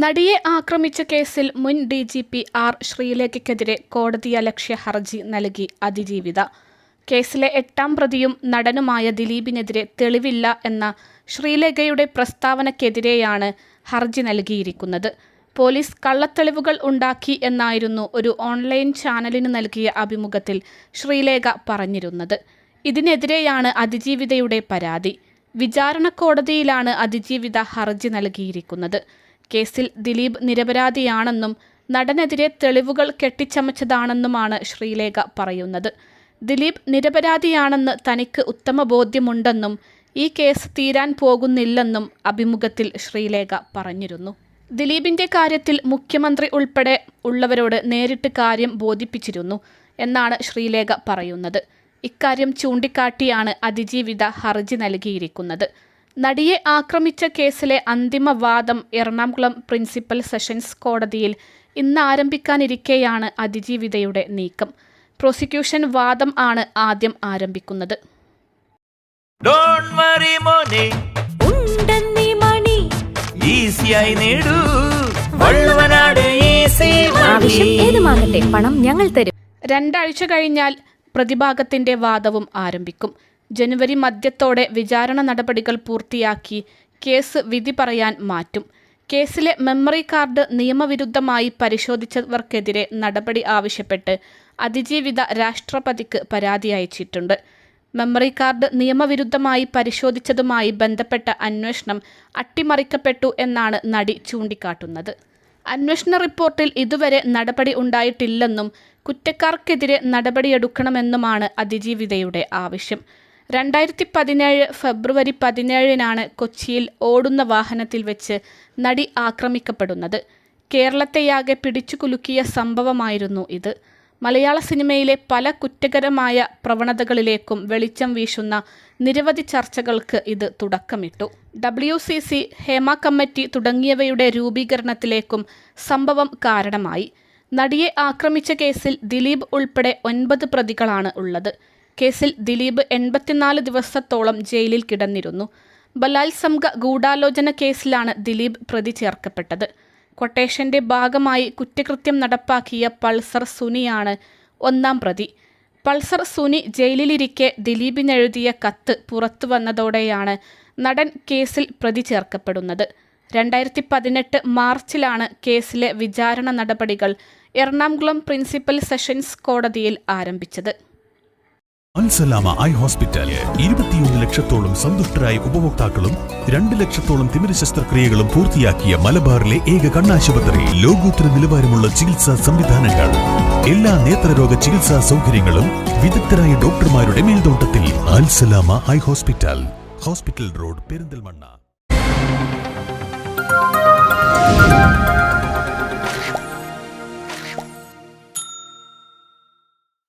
നടിയെ ആക്രമിച്ച കേസിൽ മുൻ DGP ആർ ശ്രീലേഖയ്ക്കെതിരെ കോടതിയലക്ഷ്യ ഹർജി നൽകി അതിജീവിത. കേസിലെ 8ാം പ്രതിയും നടനുമായ ദിലീപിനെതിരെ തെളിവില്ല എന്ന ശ്രീലേഖയുടെ പ്രസ്താവനയ്ക്കെതിരെയാണ് ഹർജി നൽകിയിരിക്കുന്നത്. പോലീസ് കള്ളത്തെളിവുകൾ ഉണ്ടാക്കി എന്നായിരുന്നു ഒരു ഓൺലൈൻ ചാനലിന് നൽകിയ അഭിമുഖത്തിൽ ശ്രീലേഖ പറഞ്ഞിരുന്നത്. ഇതിനെതിരെയാണ് അതിജീവിതയുടെ പരാതി. വിചാരണ കോടതിയിലാണ് അതിജീവിത ഹർജി നൽകിയിരിക്കുന്നത്. കേസിൽ ദിലീപ് നിരപരാധിയാണെന്നും നടനെതിരെ തെളിവുകൾ കെട്ടിച്ചമച്ചതാണെന്നുമാണ് ശ്രീലേഖ പറയുന്നത്. ദിലീപ് നിരപരാധിയാണെന്ന് തനിക്ക് ഉത്തമ ബോധ്യമുണ്ടെന്നും ഈ കേസ് തീരാൻ പോകുന്നില്ലെന്നും അഭിമുഖത്തിൽ ശ്രീലേഖ പറഞ്ഞിരുന്നു. ദിലീപിന്റെ കാര്യത്തിൽ മുഖ്യമന്ത്രി ഉൾപ്പെടെ ഉള്ളവരോട് നേരിട്ട് കാര്യം ബോധിപ്പിച്ചിരുന്നു എന്നാണ് ശ്രീലേഖ പറയുന്നത്. ഇക്കാര്യം ചൂണ്ടിക്കാട്ടിയാണ് അതിജീവിത ഹർജി നൽകിയിരിക്കുന്നത്. നടിയെ ആക്രമിച്ച കേസിലെ അന്തിമ വാദം എറണാകുളം പ്രിൻസിപ്പൽ സെഷൻസ് കോടതിയിൽ ഇന്ന് ആരംഭിക്കാനിരിക്കെയാണ് അതിജീവിതയുടെ നീക്കം. പ്രോസിക്യൂഷൻ വാദം ആണ് ആദ്യം ആരംഭിക്കുന്നത്. പണം ഞങ്ങൾ തരും. 2 ആഴ്ച കഴിഞ്ഞാൽ പ്രതിഭാഗത്തിന്റെ വാദവും ആരംഭിക്കും. ജനുവരി മധ്യത്തോടെ വിചാരണ നടപടികൾ പൂർത്തിയാക്കി കേസ് വിധി പറയാൻ മാറ്റും. കേസിലെ മെമ്മറി കാർഡ് നിയമവിരുദ്ധമായി പരിശോധിച്ചവർക്കെതിരെ നടപടി ആവശ്യപ്പെട്ട് അതിജീവിത രാഷ്ട്രപതിക്ക് പരാതി അയച്ചിട്ടുണ്ട്. മെമ്മറി കാർഡ് നിയമവിരുദ്ധമായി പരിശോധിച്ചതുമായി ബന്ധപ്പെട്ട അന്വേഷണം അട്ടിമറിക്കപ്പെട്ടു എന്നാണ് നടി ചൂണ്ടിക്കാട്ടുന്നത്. അന്വേഷണ റിപ്പോർട്ടിൽ ഇതുവരെ നടപടി ഉണ്ടായിട്ടില്ലെന്നും കുറ്റക്കാർക്കെതിരെ നടപടിയെടുക്കണമെന്നുമാണ് അതിജീവിതയുടെ ആവശ്യം. 2017 ഫെബ്രുവരി 17-നാണ് കൊച്ചിയിൽ ഓടുന്ന വാഹനത്തിൽ വെച്ച് നടി ആക്രമിക്കപ്പെടുന്നത്. കേരളത്തെയാകെ പിടിച്ചുകുലുക്കിയ സംഭവമായിരുന്നു ഇത്. മലയാള സിനിമയിലെ പല കുറ്റകരമായ പ്രവണതകളിലേക്കും വെളിച്ചം വീശുന്ന നിരവധി ചർച്ചകൾക്ക് ഇത് തുടക്കമിട്ടു. WCC, ഹേമ കമ്മിറ്റി തുടങ്ങിയവയുടെ രൂപീകരണത്തിലേക്കും സംഭവം കാരണമായി. നടിയെ ആക്രമിച്ച കേസിൽ ദിലീപ് ഉൾപ്പെടെ 9 പ്രതികളാണ് ഉള്ളത്. കേസിൽ ദിലീപ് 84 ദിവസത്തോളം ജയിലിൽ കിടന്നിരുന്നു. ബലാത്സംഗ ഗൂഢാലോചന കേസിലാണ് ദിലീപ് പ്രതി ചേർക്കപ്പെട്ടത്. ക്വട്ടേഷന്റെ ഭാഗമായി കുറ്റകൃത്യം നടപ്പാക്കിയ പൾസർ സുനിയാണ് 1ാം പ്രതി. പൾസർ സുനി ജയിലിലിരിക്കെ ദിലീപിനെഴുതിയ കത്ത് പുറത്തു വന്നതോടെയാണ് നടൻ കേസിൽ പ്രതി ചേർക്കപ്പെടുന്നത്. 2018 മാർച്ചിലാണ് കേസിലെ വിചാരണ നടപടികൾ എറണാകുളം പ്രിൻസിപ്പൽ സെഷൻസ് കോടതിയിൽ ആരംഭിച്ചത്. അൽസലാമ ഐ ഹോസ്പിറ്റൽ 21 ലക്ഷത്തോളം സന്തുഷ്ടരായ ഉപഭോക്താക്കളും 2 ലക്ഷത്തോളം തിമിര ശസ്ത്രക്രിയകളും പൂർത്തിയാക്കിയ മലബാറിലെ ഏക കണ്ണാശുപത്രി. ലോകോത്തര നിലവാരമുള്ള ചികിത്സാ സംവിധാനങ്ങൾ, എല്ലാ നേത്രരോഗ ചികിത്സാ സൗകര്യങ്ങളും വിദഗ്ധരായ ഡോക്ടർമാരുടെ മേൽനോട്ടത്തിൽ. Al Salama eye hospital, hospital road, Perinthalmanna.